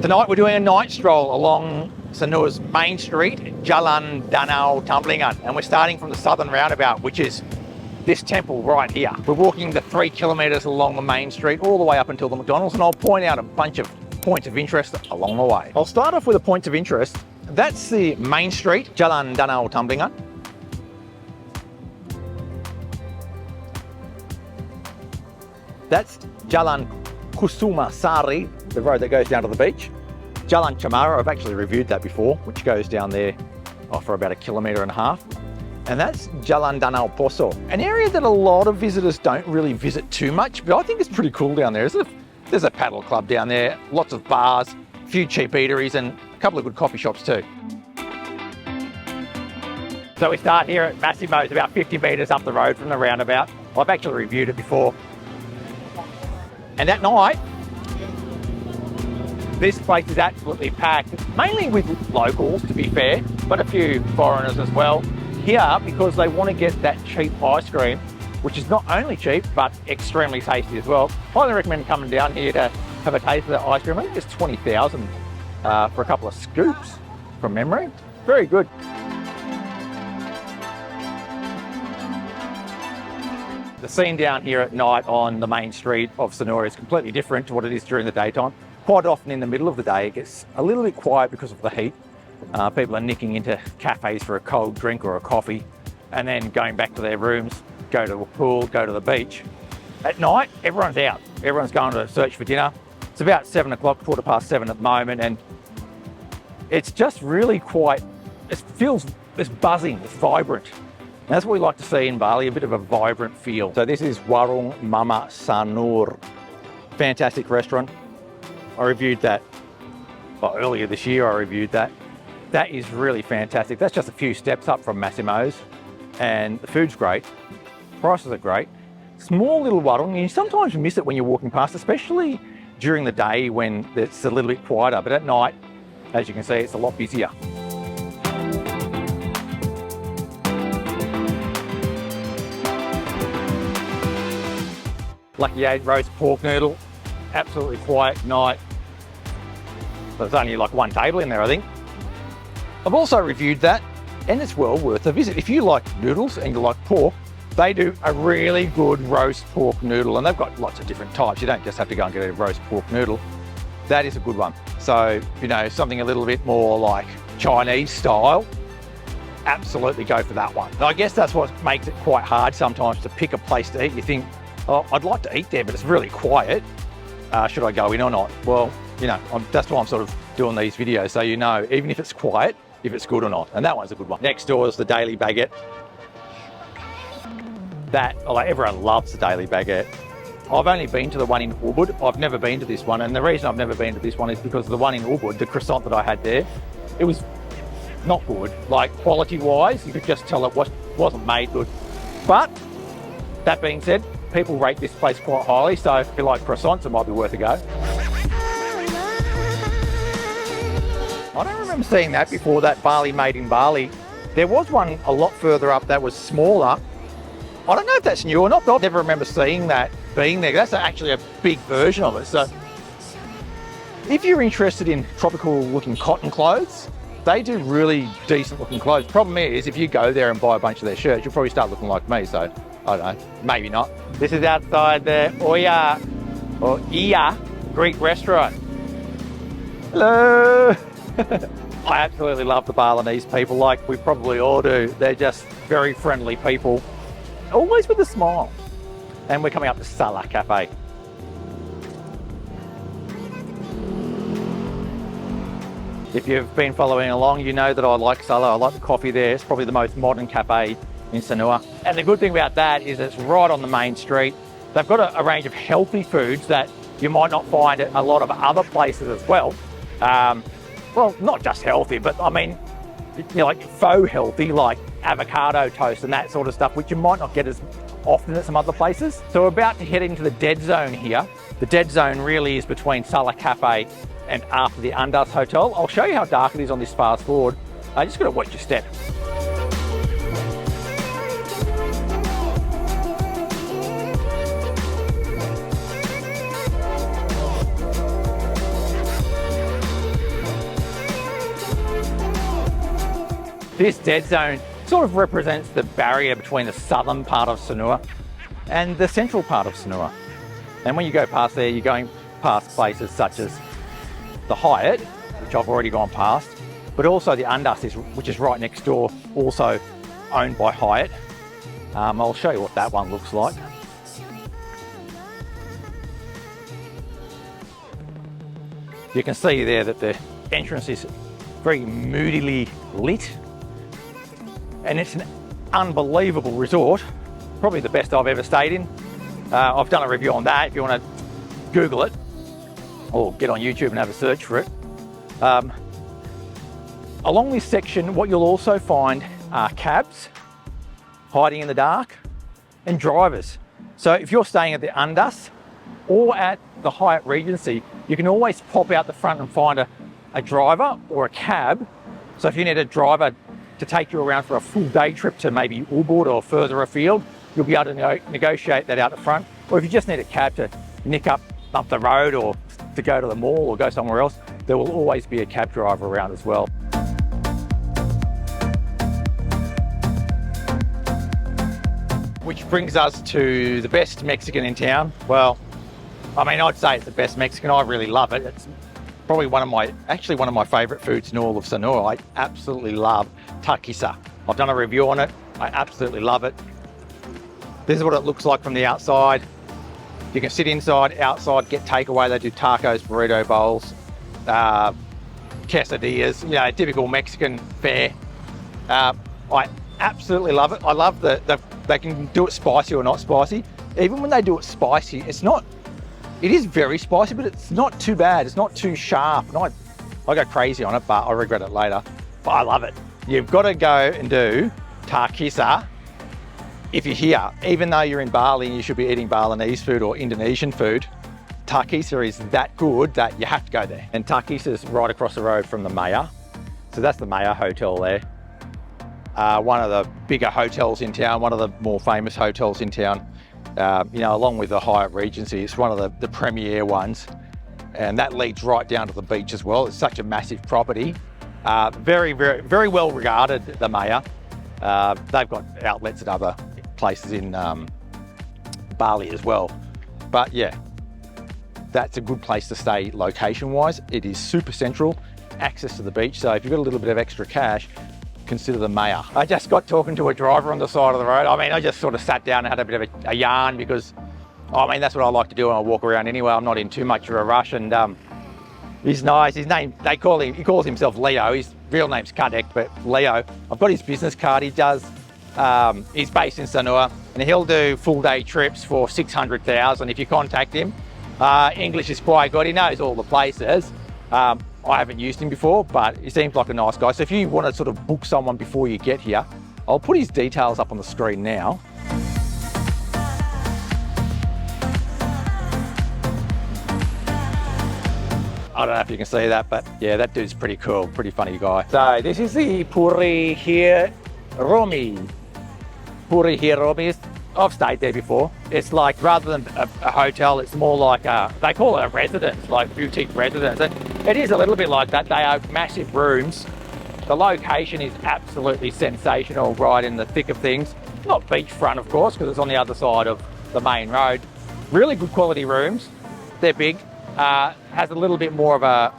Tonight we're doing a night stroll along Sanur's main street, Jalan Danau Tamblingan, and we're starting from the southern roundabout, which is this temple right here. We're walking the 3 kilometres along the main street all the way up until the McDonald's, and I'll point out a bunch of points of interest along the way. I'll start off with the points of interest. That's the main street, Jalan Danau Tamblingan. That's Jalan Sari, the road that goes down to the beach. Jalan Chamara, I've actually reviewed that before, which goes down there for about 1.5 kilometres. And that's Jalan Danau Poso, an area that a lot of visitors don't really visit too much, but I think it's pretty cool down there. There's a paddle club down there, lots of bars, a few cheap eateries, and a couple of good coffee shops too. So we start here at Massim Mo, about 50 metres up the road from the roundabout. I've actually reviewed it before. And at night, this place is absolutely packed, mainly with locals, to be fair, but a few foreigners as well. Here, because they want to get that cheap ice cream, which is not only cheap, but extremely tasty as well. Highly recommend coming down here to have a taste of that ice cream. I think it's 20,000 for a couple of scoops, from memory. Very good. The scene down here at night on the main street of Sanur is completely different to what it is during the daytime. Quite often in the middle of the day, it gets a little bit quiet because of the heat. People are nicking into cafes for a cold drink or a coffee, and then going back to their rooms, go to a pool, go to the beach. At night, everyone's out. Everyone's going to search for dinner. It's about 7 o'clock, 7:15 at the moment, and it's just really quite, it's buzzing, it's vibrant. And that's what we like to see in Bali, a bit of a vibrant feel. So this is Warung Mama Sanur. Fantastic restaurant. I reviewed that, earlier this year I reviewed that. That is really fantastic. That's just a few steps up from Massim Mo's, and the food's great. Prices are great. Small little warung, and you sometimes miss it when you're walking past, especially during the day when it's a little bit quieter, but at night, as you can see, it's a lot busier. Lucky 8 roast pork noodle, absolutely quiet night. There's only like one table in there, I think. I've also reviewed that, and it's well worth a visit. If you like noodles and you like pork, they do a really good roast pork noodle, and they've got lots of different types. You don't just have to go and get a roast pork noodle. That is a good one. So, something a little bit more like Chinese style, absolutely go for that one. And I guess that's what makes it quite hard sometimes to pick a place to eat. You think, oh, I'd like to eat there, but it's really quiet. Should I go in or not? Well, that's why I'm sort of doing these videos, so even if it's quiet, if it's good or not. And that one's a good one. Next door is the Daily Baguette. Everyone loves the Daily Baguette. I've only been to the one in Ubud. I've never been to this one, and the reason I've never been to this one is because the one in Ubud, the croissant that I had there, it was not good. Like quality-wise, you could just tell it wasn't made good. But that being said, people rate this place quite highly, so if you like croissants, it might be worth a go. I don't remember seeing that before, that Bali made in Bali. There was one a lot further up that was smaller. I don't know if that's new or not, but I never remember seeing that being there. That's actually a big version of it. So if you're interested in tropical looking cotton clothes, they do really decent looking clothes. Problem is, if you go there and buy a bunch of their shirts, you'll probably start looking like me, so I don't know, maybe not. This is outside the Iya Greek restaurant. Hello. I absolutely love the Balinese people, like we probably all do. They're just very friendly people, always with a smile. And we're coming up to Sala Cafe. If you've been following along, you know that I like Sala. I like the coffee there. It's probably the most modern cafe in Sanur. And the good thing about that is it's right on the main street. They've got a range of healthy foods that you might not find at a lot of other places as well. Well, not just healthy, but I mean, like faux healthy, like avocado toast and that sort of stuff, which you might not get as often at some other places. So we're about to head into the dead zone here. The dead zone really is between Sala Cafe and after the Andas Hotel. I'll show you how dark it is on this fast forward. Just got to watch your step. This dead zone sort of represents the barrier between the southern part of Sanur and the central part of Sanur. And when you go past there, you're going past places such as the Hyatt, which I've already gone past, but also the Undus, which is right next door, also owned by Hyatt. I'll show you what that one looks like. You can see there that the entrance is very moodily lit, and it's an unbelievable resort, probably the best I've ever stayed in. I've done a review on that if you want to Google it or get on YouTube and have a search for it. Along this section, what you'll also find are cabs hiding in the dark and drivers. So if you're staying at the Undus or at the Hyatt Regency, you can always pop out the front and find a driver or a cab. So if you need a driver to take you around for a full day trip to maybe Ubud or further afield, you'll be able to negotiate that out the front. Or if you just need a cab to nick up the road or to go to the mall or go somewhere else, there will always be a cab driver around as well. Which brings us to the best Mexican in town. Well, I mean, I'd say it's the best Mexican. I really love it. It's probably one of my favorite foods in all of Sanur. I absolutely love Takisa. I've done a review on it. I absolutely love it. This is what it looks like from the outside. You can sit inside, outside, get takeaway. They do tacos, burrito bowls, quesadillas, you know, typical Mexican fare. I absolutely love it. I love that they can do it spicy or not spicy. Even when they do it spicy, it is very spicy, but it's not too bad. It's not too sharp. And I go crazy on it, but I regret it later. But I love it. You've got to go and do Takisa if you're here. Even though you're in Bali and you should be eating Balinese food or Indonesian food, Takisa is that good that you have to go there. And Takisa is right across the road from the Maya. So that's the Maya Hotel there. One of the bigger hotels in town, one of the more famous hotels in town. You know, along with the Hyatt Regency, it's one of the premier ones. And that leads right down to the beach as well. It's such a massive property. Very, very, very well regarded, the Maya. They've got outlets at other places in Bali as well. But yeah, that's a good place to stay location-wise. It is super central, access to the beach. So if you've got a little bit of extra cash, consider the Maya. I just got talking to a driver on the side of the road. I mean, I just sort of sat down and had a bit of a yarn because, I mean, that's what I like to do when I walk around anyway. I'm not in too much of a rush, and he's nice. His name, he calls himself Leo. His real name's Kadek, but Leo. I've got his business card. He does, he's based in Sanur, and he'll do full day trips for 600,000 if you contact him. English is quite good. He knows all the places. I haven't used him before, but he seems like a nice guy. So if you want to sort of book someone before you get here, I'll put his details up on the screen now. I don't know if you can see that, but yeah, that dude's pretty cool, pretty funny guy. So this is the Puri Puri. Puri Puri. I've stayed there before. It's like, rather than a hotel, it's more like they call it a residence, like boutique residence. And it is a little bit like that. They are massive rooms. The location is absolutely sensational, right in the thick of things. Not beachfront, of course, because it's on the other side of the main road. Really good quality rooms. They're big. Has a little bit more of a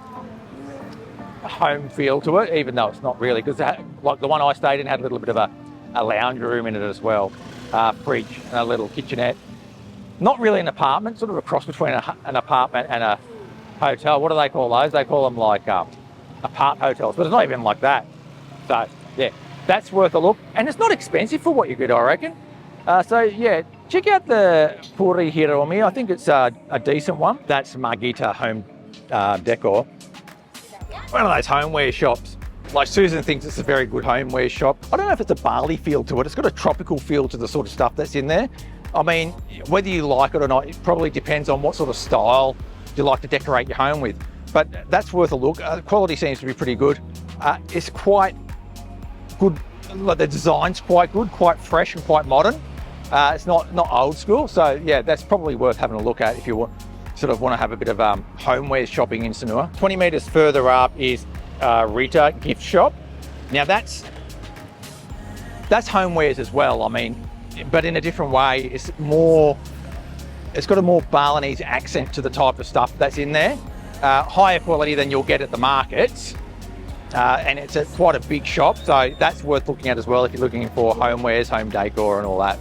home feel to it, even though it's not really, because like the one I stayed in had a little bit of a lounge room in it as well. Fridge and a little kitchenette. Not really an apartment, sort of a cross between an apartment and a hotel. What do they call those? They call them like apart hotels, but it's not even like that. So yeah, that's worth a look. And it's not expensive for what you get, I reckon. So yeah, check out the Puri Puri. I think it's a decent one. That's Margita Home Decor. One of those homeware shops. Like Susan thinks it's a very good homeware shop. I don't know if it's a Bali feel to it. It's got a tropical feel to the sort of stuff that's in there. I mean, whether you like it or not, it probably depends on what sort of style you like to decorate your home with. But that's worth a look. The quality seems to be pretty good. It's quite good. Like the design's quite good, quite fresh and quite modern. It's not old school. So yeah, that's probably worth having a look at if you want to have a bit of homeware shopping in Sanur. 20 meters further up is Rita gift shop. Now that's That's homewares as well, I mean, but in a different way. It's got a more Balinese accent to the type of stuff that's in there. Higher quality than you'll get at the markets. And it's quite a big shop, so that's worth looking at as well if you're looking for homewares, home decor and all that.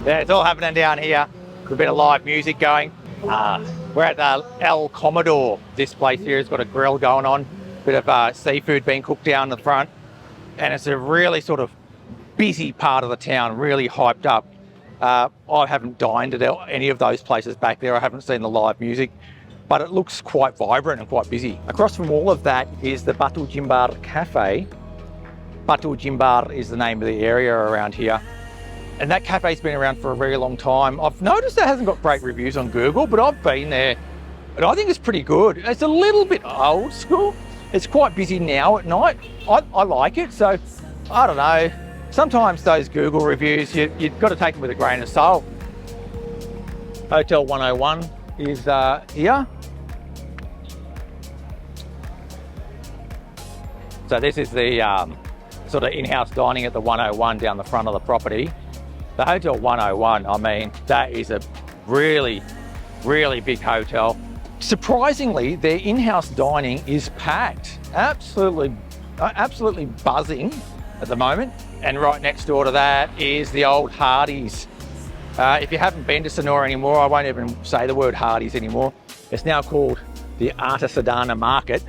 Yeah, it's all happening down here. A bit of live music going. We're at the El Commodore. This place here has got a grill going on. Bit of seafood being cooked down the front. And it's a really sort of busy part of the town, really hyped up. I haven't dined at any of those places back there. I haven't seen the live music, but it looks quite vibrant and quite busy. Across from all of that is the Batu Jimbar Cafe. Batu Jimbar is the name of the area around here. And that cafe's been around for a very long time. I've noticed it hasn't got great reviews on Google, but I've been there and I think it's pretty good. It's a little bit old school. It's quite busy now at night. I like it, so I don't know. Sometimes those Google reviews, you've got to take them with a grain of salt. Hotel 101 is here. So this is the sort of in-house dining at the 101 down the front of the property. The Hotel 101, I mean, that is a really, really big hotel. Surprisingly, their in-house dining is packed. Absolutely buzzing at the moment. And right next door to that is the old Hardee's. If you haven't been to Sanur anymore, I won't even say the word Hardee's anymore. It's now called the Artisadana Market.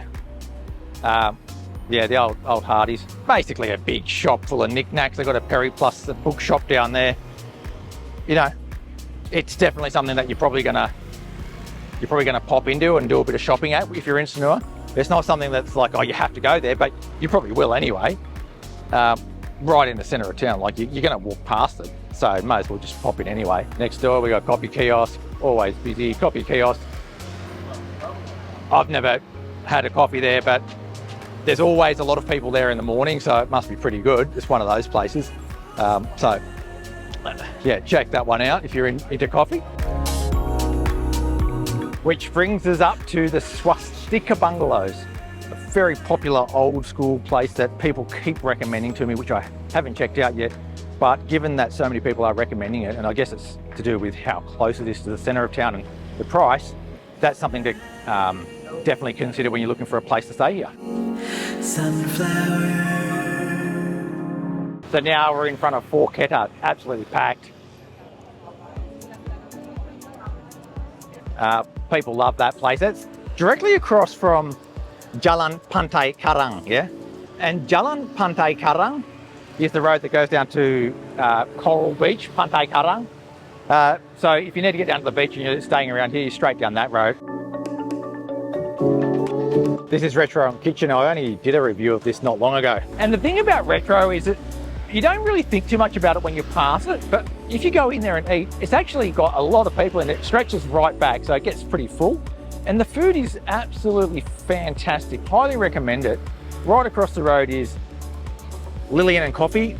Yeah, the old Hardee's. Basically a big shop full of knickknacks. They've got a Peri Plus the bookshop down there. You know, it's definitely something that you're probably gonna pop into and do a bit of shopping at if you're in Sanur. It's not something that's like, oh, you have to go there, but you probably will anyway. Right in the centre of town, like you're gonna walk past it, so may as well just pop in anyway. Next door we got coffee kiosk, always busy. Coffee kiosk. I've never had a coffee there, but there's always a lot of people there in the morning, so it must be pretty good. It's one of those places. So yeah, check that one out if you're into coffee. Which brings us up to the Swastika Bungalows, a very popular old school place that people keep recommending to me, which I haven't checked out yet. But given that so many people are recommending it, and I guess it's to do with how close it is to the centre of town and the price, that's something to definitely consider when you're looking for a place to stay here. Sunflower. So now we're in front of Four Keta, absolutely packed. People love that place. It's directly across from Jalan Pantai Karang, yeah? And Jalan Pantai Karang is the road that goes down to Coral Beach, Pantai Karang. So if you need to get down to the beach and you're staying around here, you're straight down that road. This is Retro and Kitchen. I only did a review of this not long ago. And the thing about Retro is that you don't really think too much about it when you pass it, but if you go in there and eat, it's actually got a lot of people in it. It stretches right back, so it gets pretty full. And the food is absolutely fantastic. Highly recommend it. Right across the road is Lillian and Coffee.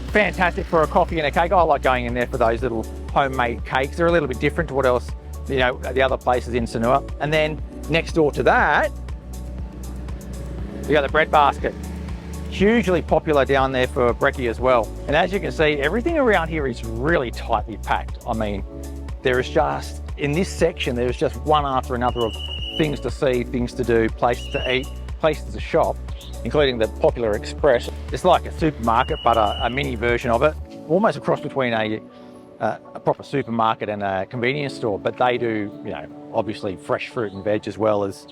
Fantastic for a coffee and a cake. I like going in there for those little homemade cakes. They're a little bit different to what else, you know, the other places in Sanur. And then next door to that, we got the Bread Basket. Hugely popular down there for brekkie as well. And as you can see, everything around here is really tightly packed. I mean, there is just, in this section, there's just one after another of things to see, things to do, places to eat, places to shop, including the popular Express. It's like a supermarket, but a mini version of it, almost a cross between a proper supermarket and a convenience store. But they do, you know, obviously fresh fruit and veg as well as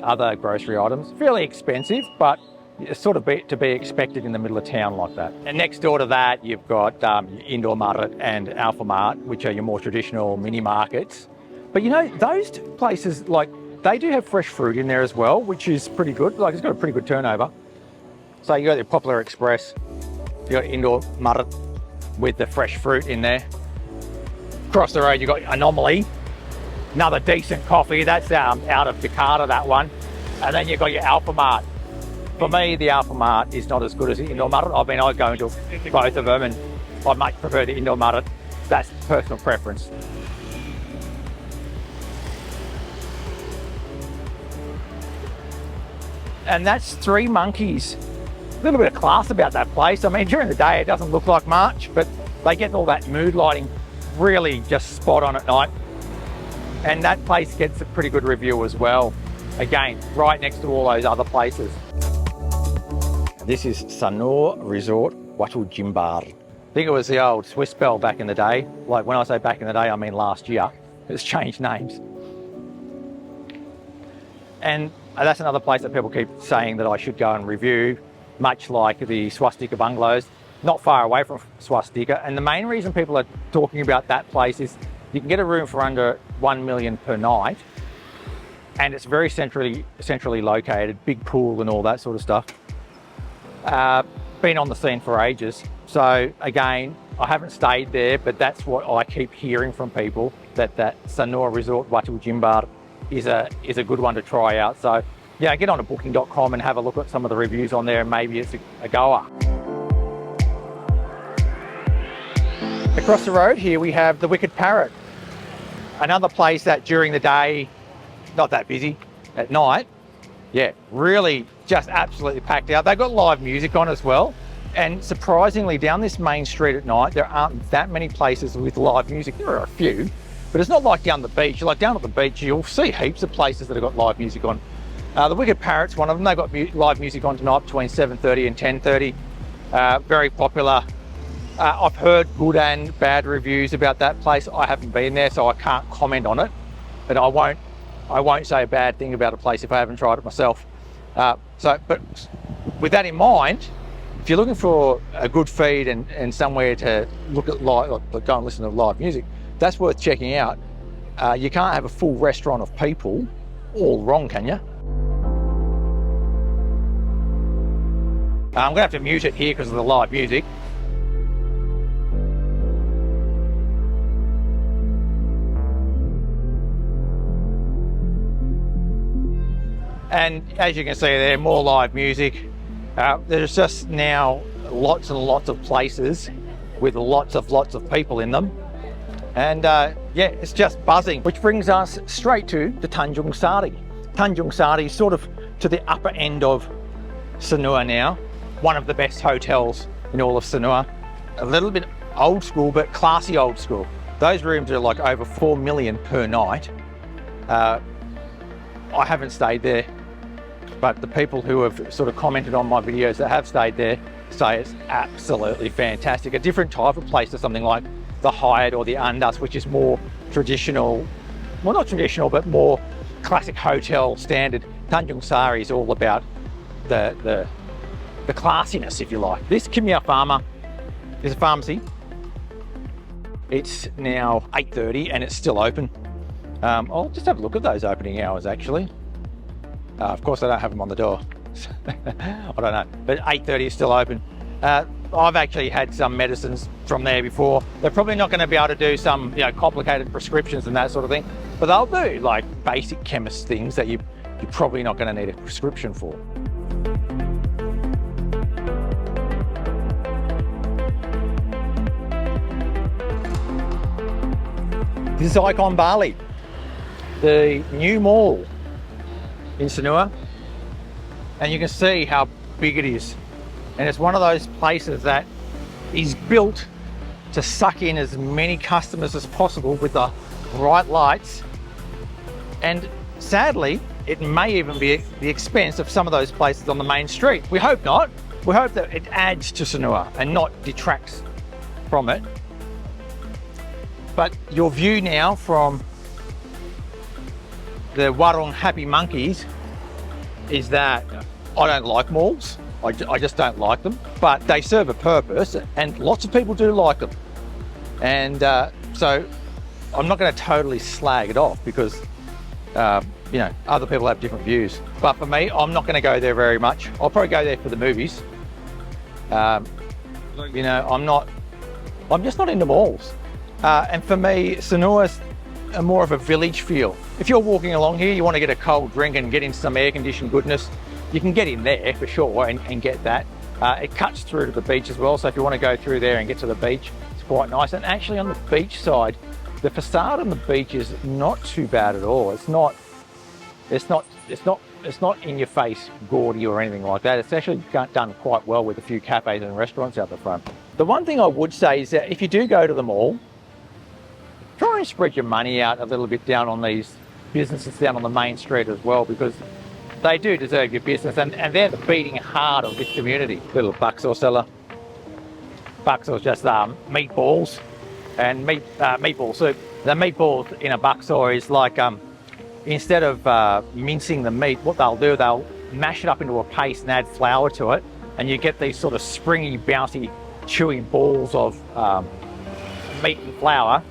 other grocery items. Fairly expensive, but it's sort of to be expected in the middle of town like that. And next door to that, you've got Indoor Market and Alpha Mart, which are your more traditional mini markets. But you know, those two places, like, they do have fresh fruit in there as well, which is pretty good. Like, it's got a pretty good turnover. So you got your Popular Express, you got Indoor Market with the fresh fruit in there. Across the road, you got Anomaly, another decent coffee. That's out of Jakarta, that one. And then you've got your Alpha Mart. For me, the Alpha Mart is not as good as the Indoor Mart. I mean, I go into both of them, and I much prefer the indoor mud. That's personal preference. And that's Three Monkeys. A little bit of class about that place. I mean, during the day it doesn't look like much, but they get all that mood lighting really just spot on at night. And that place gets a pretty good review as well. Again, right next to all those other places. This is Sor Resort, Watu Jimbar. I think it was the old Swiss Bell back in the day. Like when I say back in the day, I mean last year. It's changed names. And that's another place that people keep saying that I should go and review, much like the Swastika bungalows, not far away from Swastika. And the main reason people are talking about that place is you can get a room for under 1 million per night, and it's very centrally located, big pool and all that sort of stuff. Been on the scene for ages. So again, I haven't stayed there, but that's what I keep hearing from people, that Sor Resort Watu Jimbar is a good one to try out. So yeah, get on to booking.com and have a look at some of the reviews on there, and maybe it's a goer. Across the road here we have the Wicked Parrot, another place that during the day, not that busy. At night, yeah, really just absolutely packed out. They've got live music on as well. And surprisingly, down this main street at night, there aren't that many places with live music. There are a few, but it's not like down the beach. Like down at the beach, you'll see heaps of places that have got live music on. The Wicked Parrot's one of them. They've got live music on tonight between 7:30 and 10:30. Very popular. I've heard good and bad reviews about that place. I haven't been there, so I can't comment on it. But I won't say a bad thing about a place if I haven't tried it myself. But with that in mind, if you're looking for a good feed and somewhere to look at go and listen to live music, that's worth checking out. You can't have a full restaurant of people all wrong, can you? I'm gonna have to mute it here because of the live music. And as you can see there, more live music. There's just now lots and lots of places with lots of people in them. And yeah, it's just buzzing, which brings us straight to the Tanjung Sari. Tanjung Sari is sort of to the upper end of Sanur now. One of the best hotels in all of Sanur. A little bit old school, but classy old school. Those rooms are like over 4 million per night. I haven't stayed there, but the people who have sort of commented on my videos that have stayed there say it's absolutely fantastic. A different type of place to something like the Hyatt or the Andaz, which is more traditional, well not traditional, but more classic hotel standard. Tanjung Sari is all about the classiness, if you like. This Kimia Pharma is a pharmacy. It's now 8:30 and it's still open. I'll just have a look at those opening hours actually. Of course I don't have them on the door. I don't know, but 8:30 is still open. I've actually had some medicines from there before. They're probably not going to be able to do some complicated prescriptions and that sort of thing, but they'll do like basic chemist things that you're probably not going to need a prescription for. This is Icon Bali, the new mall in Sanur, and you can see how big it is. And it's one of those places that is built to suck in as many customers as possible with the right lights. And sadly, it may even be at the expense of some of those places on the main street. We hope not. We hope that it adds to Sanur and not detracts from it. But your view now from the Warung Happy Monkeys is that I don't like malls. I just don't like them, but they serve a purpose and lots of people do like them. And so I'm not going to totally slag it off because, other people have different views. But for me, I'm not going to go there very much. I'll probably go there for the movies. I'm just not into malls. And for me, Sanur is more of a village feel. If you're walking along here, you want to get a cold drink and get into some air-conditioned goodness, you can get in there for sure and get that. It cuts through to the beach as well, so if you want to go through there and get to the beach, it's quite nice. And actually on the beach side, the facade on the beach is not too bad at all. It's not in your face gaudy or anything like that. It's actually done quite well with a few cafes and restaurants out the front. The one thing I would say is that if you do go to the mall, try and spread your money out a little bit down on these businesses down on the main street as well, because they do deserve your business, and they're the beating heart of this community. Little bakso seller. Bakso is just meatballs and meatball soup. The meatballs in a bakso is like, instead of mincing the meat, what they'll do, they'll mash it up into a paste and add flour to it, and you get these sort of springy, bouncy, chewy balls of meat and flour.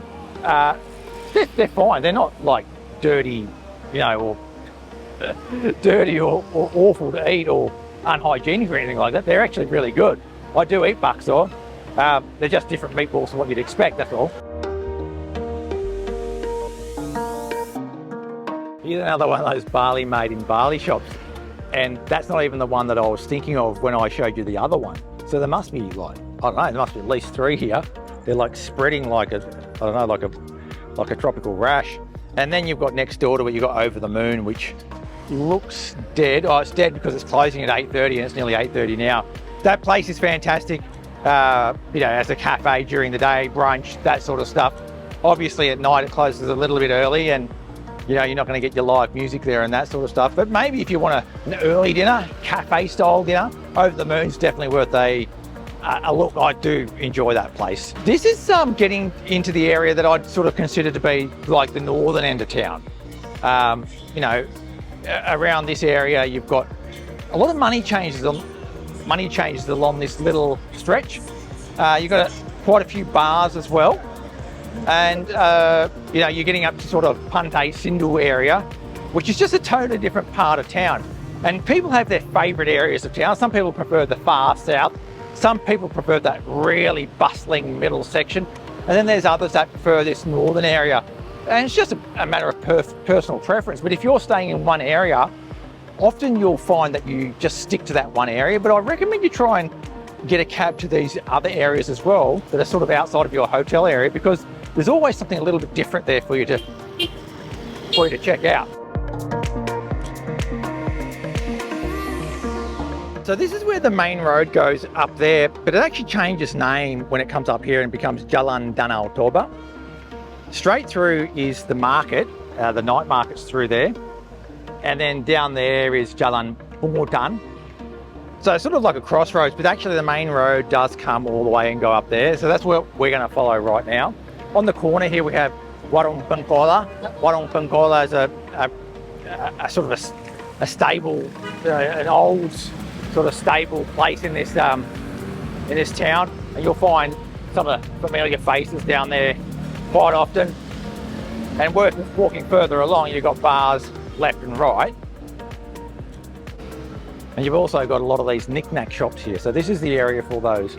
They're fine. They're not like dirty, you know, or dirty or awful to eat or unhygienic or anything like that. They're actually really good. I do eat bakso. They're just different meatballs from what you'd expect, that's all. Here's another one of those barley made in barley shops. And that's not even the one that I was thinking of when I showed you the other one. So there must be like, I don't know, there must be at least 3 here. They're like spreading like a, I don't know, like a tropical rash. And then you've got next door to it, you've got Over the Moon, which looks dead. Oh, it's dead because it's closing at 8:30 and it's nearly 8:30 now. That place is fantastic, you know, as a cafe during the day, brunch, that sort of stuff. Obviously at night it closes a little bit early, and you know, you're not going to get your live music there and that sort of stuff. But maybe if you want an early dinner, cafe style dinner, Over the Moon's definitely worth a look. I do enjoy that place. This is getting into the area that I'd sort of consider to be like the northern end of town. You know, around this area, you've got a lot of money changes along this little stretch. You've got quite a few bars as well. And, you know, you're getting up to sort of Pantai Sindhu area, which is just a totally different part of town. And people have their favourite areas of town. Some people prefer the far south. Some people prefer that really bustling middle section. And then there's others that prefer this northern area. And it's just a matter of personal preference. But if you're staying in one area, often you'll find that you just stick to that one area. But I recommend you try and get a cab to these other areas as well that are sort of outside of your hotel area, because there's always something a little bit different there for you to check out. So this is where the main road goes up there, but it actually changes name when it comes up here and becomes Jalan Danau Tamblingan. Straight through is the market, the night market's through there. And then down there is Jalan Pungutan. So it's sort of like a crossroads, but actually the main road does come all the way and go up there. So that's what we're going to follow right now. On the corner here we have Warung Pengkola. Warung Pengkola is a sort of a stable, an old sort of stable place in this town, and you'll find some of the familiar faces down there quite often. And walking further along, you've got bars left and right. And you've also got a lot of these knick-knack shops here. So this is the area for those,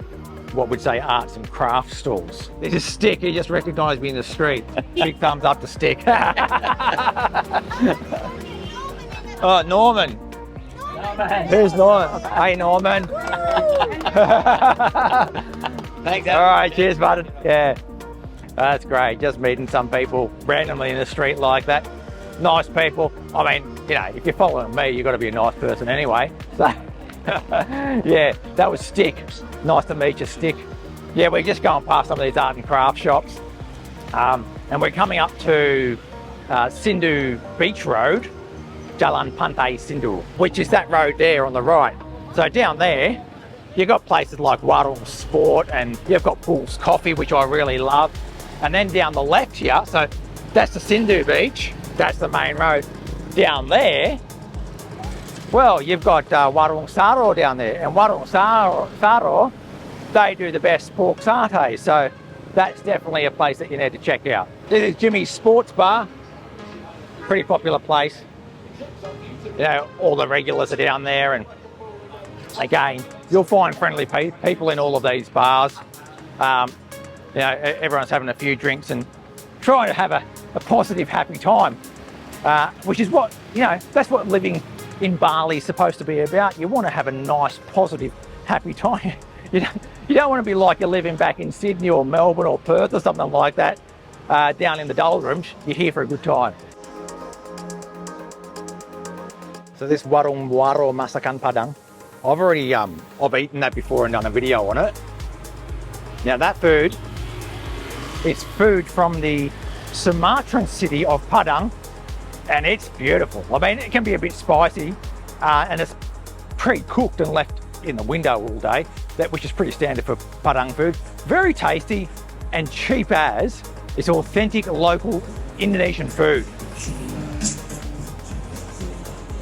what we'd say, arts and crafts stalls. This is Stick, he just recognised me in the street. Big thumbs up to Stick. Oh, Norman. Who's Norman? Hey, Norman. Thanks. All right, cheers, bud. Yeah, that's great. Just meeting some people randomly in the street like that. Nice people. I mean, you know, if you're following me, you've got to be a nice person anyway. So, yeah, that was Stick. Nice to meet you, Stick. Yeah, we're just going past some of these art and craft shops. And we're coming up to Sindhu Beach Road, Jalan Pantai Sindhu, which is that road there on the right. So down there, you've got places like Warung Sport, and you've got Pools Coffee, which I really love. And then down the left here, so that's the Sindhu Beach, that's the main road. Down there, well, you've got Warung Saro down there, and Warung Saro, they do the best pork satay, so that's definitely a place that you need to check out. This is Jimmy's Sports Bar, pretty popular place. You know, all the regulars are down there, and again, you'll find friendly people in all of these bars. You know, everyone's having a few drinks and trying to have a positive, happy time, which is what, you know, that's what living in Bali is supposed to be about. You want to have a nice, positive, happy time. You don't want to be like you're living back in Sydney or Melbourne or Perth or something like that, down in the doldrums. You're here for a good time. So this warung waro masakan Padang, I've eaten that before and done a video on it. Now that food is food from the Sumatran city of Padang, and it's beautiful. I mean, it can be a bit spicy, and it's pre-cooked and left in the window all day, which is pretty standard for Padang food. Very tasty and cheap as. It's authentic local Indonesian food.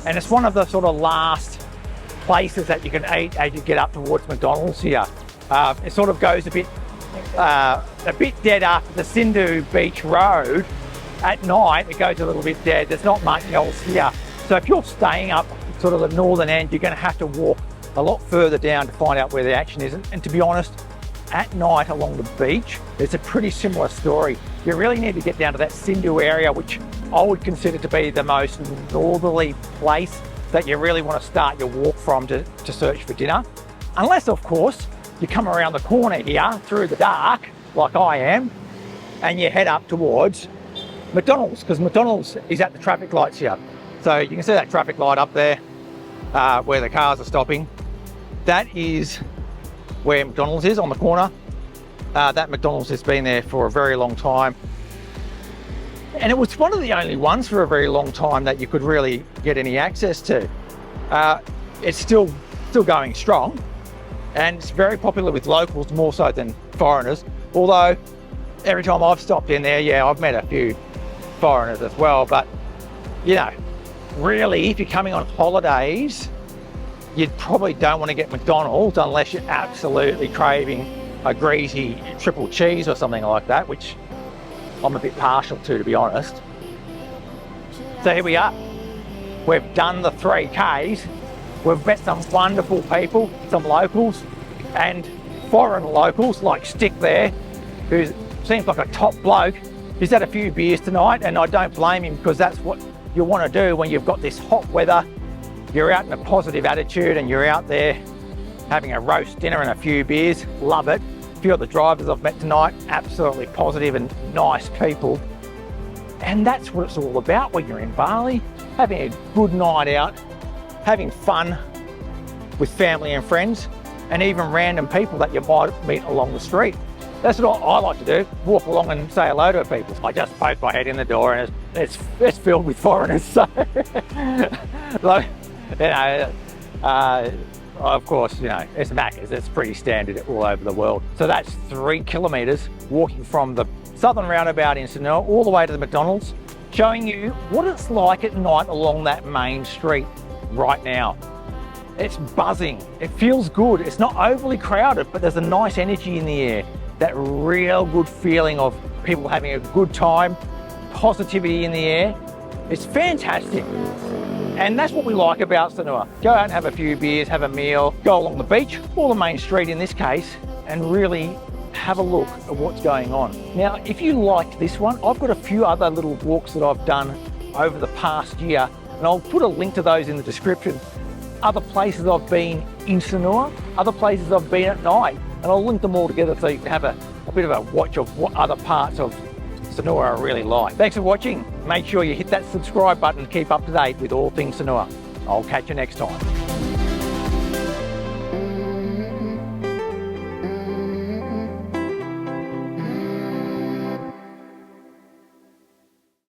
And it's one of the sort of last places that you can eat as you get up towards McDonald's here. It sort of goes a bit dead after the Sindu Beach Road. At night, it goes a little bit dead. There's not much else here. So if you're staying up sort of the northern end, you're going to have to walk a lot further down to find out where the action is. And to be honest, at night along the beach, it's a pretty similar story. You really need to get down to that Sindu area, which I would consider to be the most northerly place that you really want to start your walk from to search for dinner. Unless, of course, you come around the corner here through the dark, like I am, and you head up towards McDonald's, because McDonald's is at the traffic lights here. So you can see that traffic light up there where the cars are stopping. That is where McDonald's is, on the corner. That McDonald's has been there for a very long time. And it was one of the only ones for a very long time that you could really get any access to. It's still going strong, and it's very popular with locals more so than foreigners. Although every time I've stopped in there, yeah, I've met a few foreigners as well. But you know, really, if you're coming on holidays, you probably don't want to get McDonald's unless you're absolutely craving a greasy triple cheese or something like that, which I'm a bit partial to be honest. So here we are. We've done the 3Ks. We've met some wonderful people, some locals and foreign locals like Stick there, who seems like a top bloke. He's had a few beers tonight, and I don't blame him, because that's what you want to do when you've got this hot weather. You're out in a positive attitude and you're out there having a roast dinner and a few beers. Love it. A few of the drivers I've met tonight, absolutely positive and nice people. And that's what it's all about when you're in Bali, having a good night out, having fun with family and friends, and even random people that you might meet along the street. That's what I like to do, walk along and say hello to people. I just poke my head in the door and it's filled with foreigners. So, like, you know, of course, you know, it's Macca's, it's pretty standard all over the world. So that's 3 kilometres walking from the southern roundabout in Sanur all the way to the McDonald's, showing you what it's like at night along that main street right now. It's buzzing, it feels good. It's not overly crowded, but there's a nice energy in the air. That real good feeling of people having a good time, positivity in the air. It's fantastic. And that's what we like about Sanur. Go out and have a few beers, have a meal, go along the beach, or the main street in this case, and really have a look at what's going on. Now, if you liked this one, I've got a few other little walks that I've done over the past year, and I'll put a link to those in the description. Other places I've been in Sanur, other places I've been at night, and I'll link them all together so you can have a bit of a watch of what other parts of Sanur are really like. Thanks for watching. Make sure you hit that subscribe button to keep up to date with all things Sanur. I'll catch you next time.